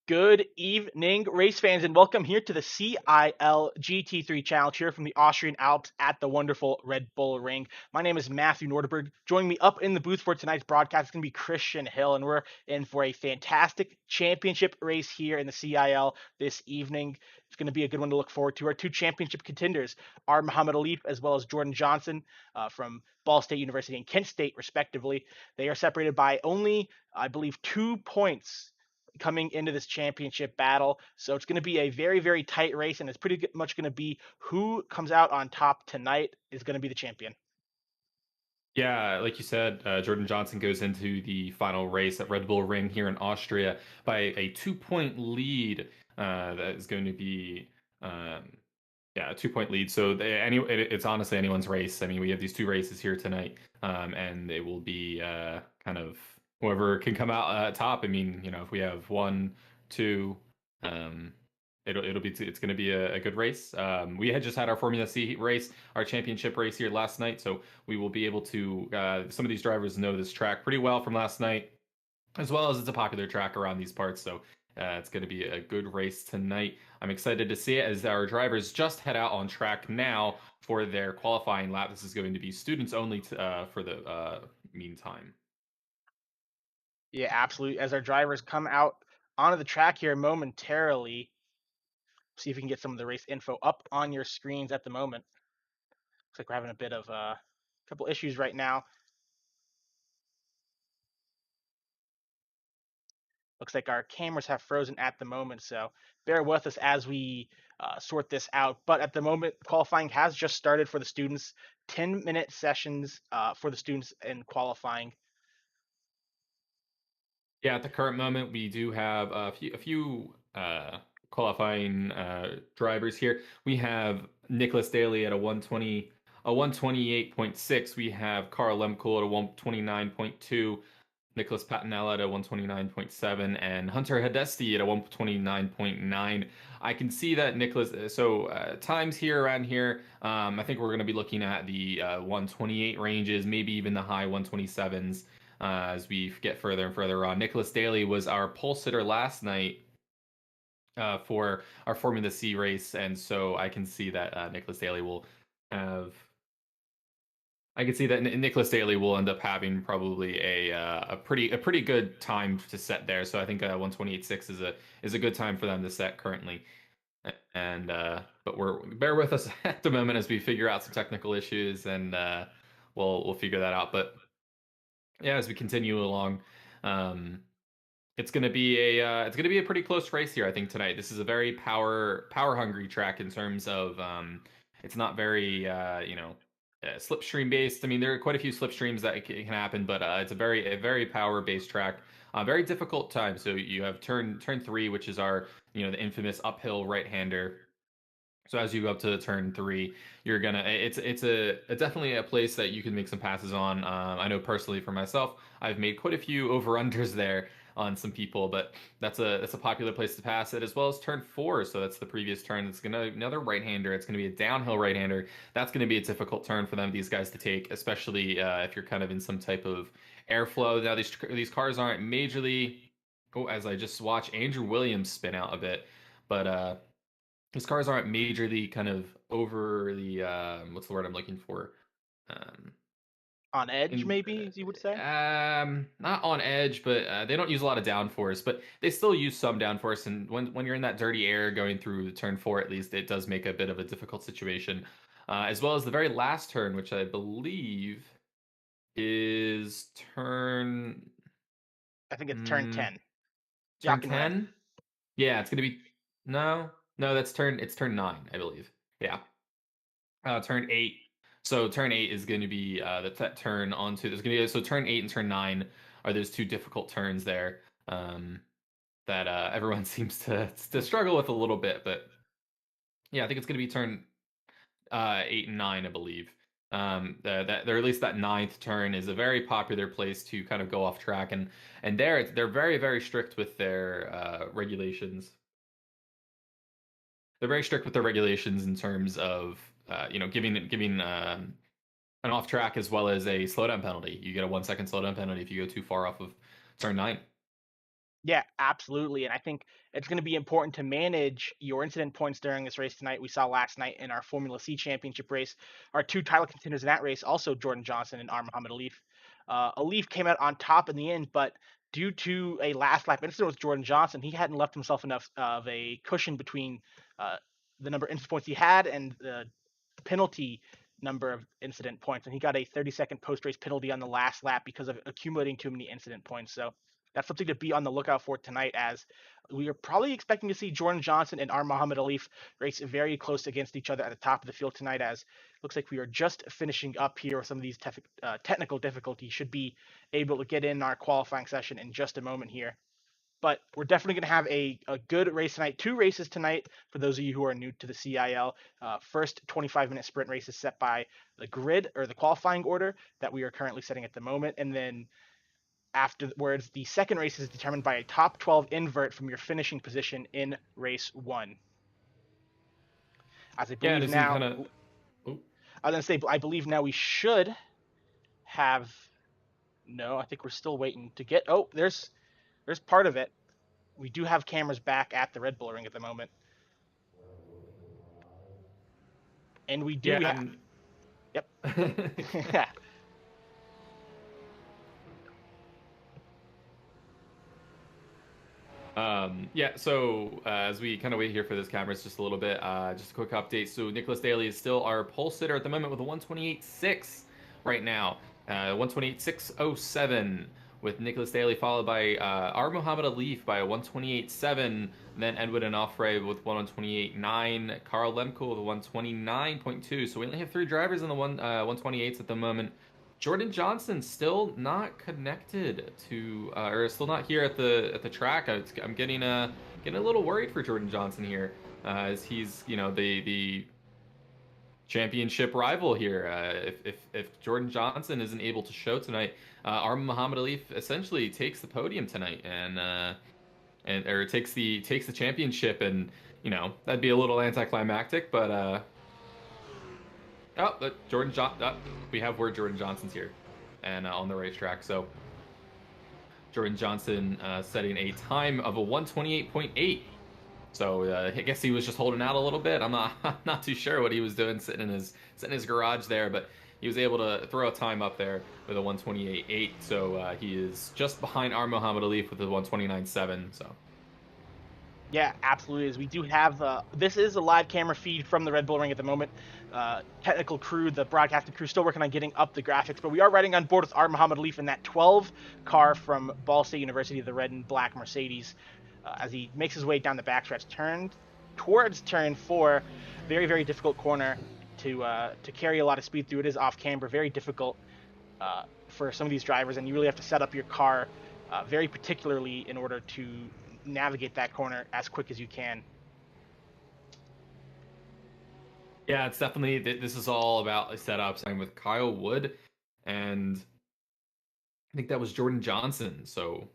Good evening, race fans, and welcome here to the CiL GT3 challenge here from the Austrian Alps at the wonderful Red Bull Ring. My name is Matthew Norderberg. Joining me up in the booth for tonight's broadcast is going to be Christian Hill, and we're in for a fantastic championship race here in the CiL this evening. It's going to be a good one to look forward to. Our two championship contenders are Muhammad Alif as well as Jordan Johnson from Ball State University and Kent State, respectively. They are separated by only, I believe, 2 points coming into this championship battle. So it's going to be a very, very tight race, and it's pretty much going to be who comes out on top tonight is going to be the champion. Yeah, like you said, Jordan Johnson goes into the final race at Red Bull Ring here in Austria by a 2 point lead. That is going to be, yeah, a 2 point lead. So it's honestly anyone's race. I mean, we have these two races here tonight, and it will be kind of whoever can come out top. I mean, if we have one, two, um, it's going to be a good race. We had just had our Formula C race, our championship race here last night, so we will be able to. Some of these drivers know this track pretty well from last night, as well as it's a popular track around these parts. So it's going to be a good race tonight. I'm excited to see it as our drivers just head out on track now for their qualifying lap. This is going to be students only for the meantime. Yeah, absolutely. As our drivers come out onto the track here momentarily, see if we can get some of the race info up on your screens at the moment. Looks like we're having a bit of a couple issues right now. Looks like our cameras have frozen at the moment, so bear with us as we sort this out. But at the moment, qualifying has just started for the students. 10-minute sessions for the students in qualifying. Yeah, at the current moment, we do have a few qualifying drivers here. We have Nicholas Daly at a 128.6. We have Carl Lemkel at a 129.2. Nicholas Patinella at a 129.7 and Hunter Hedesti at a 129.9. I can see that Nicholas. So times here around here, I think we're going to be looking at the 128 ranges, maybe even the high 127s as we get further and further on. Nicholas Daly was our pole sitter last night for our Formula C race, and so I can see that Nicholas Daly will have. I can see that Nicholas Daly will end up having probably a pretty good time to set there. So I think 128.6 is a good time for them to set currently. And but bear with us at the moment as we figure out some technical issues, and we'll figure that out. But yeah, as we continue along, um, it's gonna be a pretty close race here. I think tonight. This is a very power hungry track in terms of it's not very slipstream based. I mean, there are quite a few slipstreams that can happen, but it's a very power based track. Very difficult time. So you have turn three, which is our the infamous uphill right hander. So as you go up to turn three, you're gonna it's definitely a place that you can make some passes on. I know personally for myself, I've made quite a few over unders there on some people, but that's a popular place to pass it, as well as turn four. So that's the previous turn. It's gonna another right hander. It's gonna be a downhill right hander. That's gonna be a difficult turn for these guys to take, especially if you're kind of in some type of airflow. Now these cars aren't majorly. Oh, as I just watched Andrew Williams spin out a bit, but his cars aren't majorly kind of over the what's the word I'm looking for? Um, On edge, in maybe, as you would say. not on edge, but they don't use a lot of downforce, but they still use some downforce. And when you're in that dirty air going through turn four, at least it does make a bit of a difficult situation. As well as the very last turn, which I believe is I think it's turn mm, 10. turn Jockenheim. 10. Yeah, it's gonna be no, that's turn 9, I believe. Yeah. Turn 8. So turn 8 is going to be that turn onto. There's going to be so turn 8 and turn 9 are those two difficult turns there that everyone seems to struggle with a little bit. But yeah, I think it's going to be turn 8 and 9, I believe. That or at least that ninth turn is a very popular place to kind of go off track, and they're very strict with their regulations. They're very strict with their regulations in terms of giving an off track as well as a slowdown penalty. You get a 1 second slowdown penalty if you go too far off of turn 9. Yeah, absolutely. And I think it's going to be important to manage your incident points during this race tonight. We saw last night in our Formula C championship race, our two title contenders in that race, also Jordan Johnson and R. Muhammad Alif. Alif came out on top in the end, but due to a last lap incident with Jordan Johnson, he hadn't left himself enough of a cushion between uh, the number of incident points he had and the penalty number of incident points, and he got a 30-second post-race penalty on the last lap because of accumulating too many incident points. So that's something to be on the lookout for tonight, as we are probably expecting to see Jordan Johnson and R. Muhammad Alif race very close against each other at the top of the field tonight, as it looks like we are just finishing up here with some of these technical difficulties. Should be able to get in our qualifying session in just a moment here. But we're definitely going to have a good race tonight. Two races tonight for those of you who are new to the CIL. First 25-minute sprint race is set by the grid or the qualifying order that we are currently setting at the moment. And then afterwards, the second race is determined by a top 12 invert from your finishing position in race one. As I Yeah, believe does he now, kind of? Oh, I was going to say, I believe now we should have. No, I think we're still waiting to get. Oh, there's part of it. We do have cameras back at the Red Bull Ring at the moment, and we do. yeah, We have. and Yep. Yeah, so as we kind of wait here for this camera, it's just a little bit, just a quick update. So Nicholas Daly is still our pole sitter at the moment with a 128.6 right now, 128.607 with Nicholas Daly, followed by R. Muhammad Alif by a 128.7, then Edwin Onofre with 128.9, Carl Lemko with a 129.2. So we only have three drivers in the 128s at the moment. Jordan Johnson still not connected to, or still not here at the track. I'm getting a little worried for Jordan Johnson here, as he's the championship rival here. If Jordan Johnson isn't able to show tonight, Arm Muhammad Alif essentially takes the podium tonight, and or takes the championship, and that'd be a little anticlimactic, but we have word Jordan Johnson's here and on the racetrack. So Jordan Johnson setting a time of a 128.8. So I guess he was just holding out a little bit. I'm not too sure what he was doing sitting in his garage there, but he was able to throw a time up there with a 128.8. So he is just behind R. Muhammad Alif with a 129.7. So Yeah, absolutely. As we do have this is a live camera feed from the Red Bull Ring at the moment. Technical crew, the broadcasting crew, still working on getting up the graphics, but we are riding on board with R. Muhammad Alif in that 12 car from Ball State University, the red and black Mercedes, as he makes his way down the backstretch, turned towards turn four. Very very difficult corner to carry a lot of speed through. It is off camber, very difficult for some of these drivers, and you really have to set up your car very particularly in order to navigate that corner as quick as you can. yeah, it's definitely this is all about setups. I'm with Kyle Wood, and I think that was Jordan Johnson. So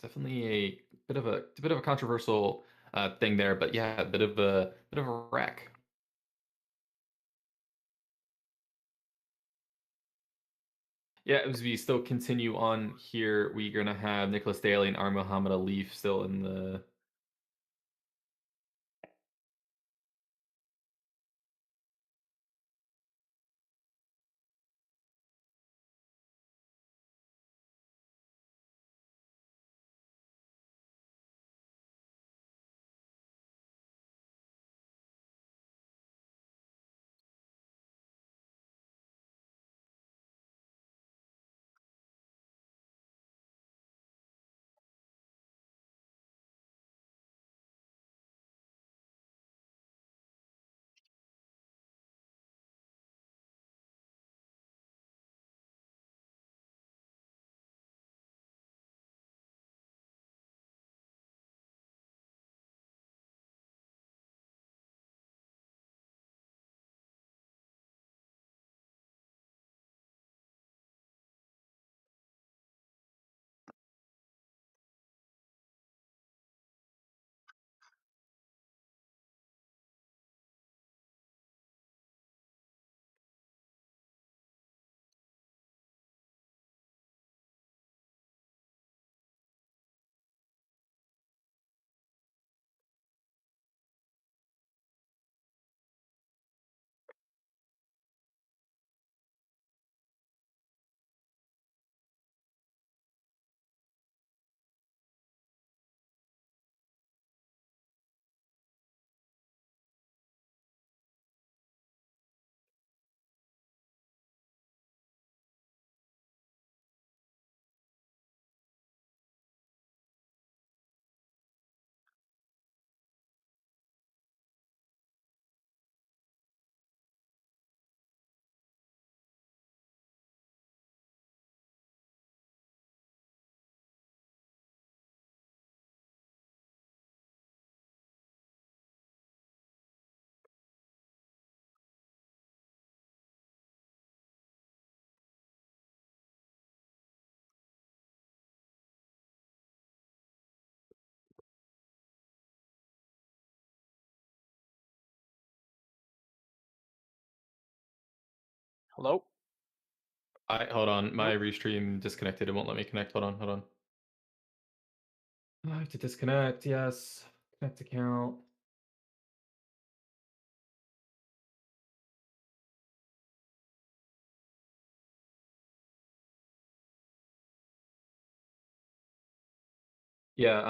definitely a bit of a controversial thing there, but yeah, a bit of a wreck. Yeah, as we still continue on here, we're gonna have Nicholas Daly and R. Muhammad Alif still in the. Hello? Hold on, my Nope. restream disconnected. It won't let me connect. Hold on. I have to disconnect. Yes, connect account. Yeah.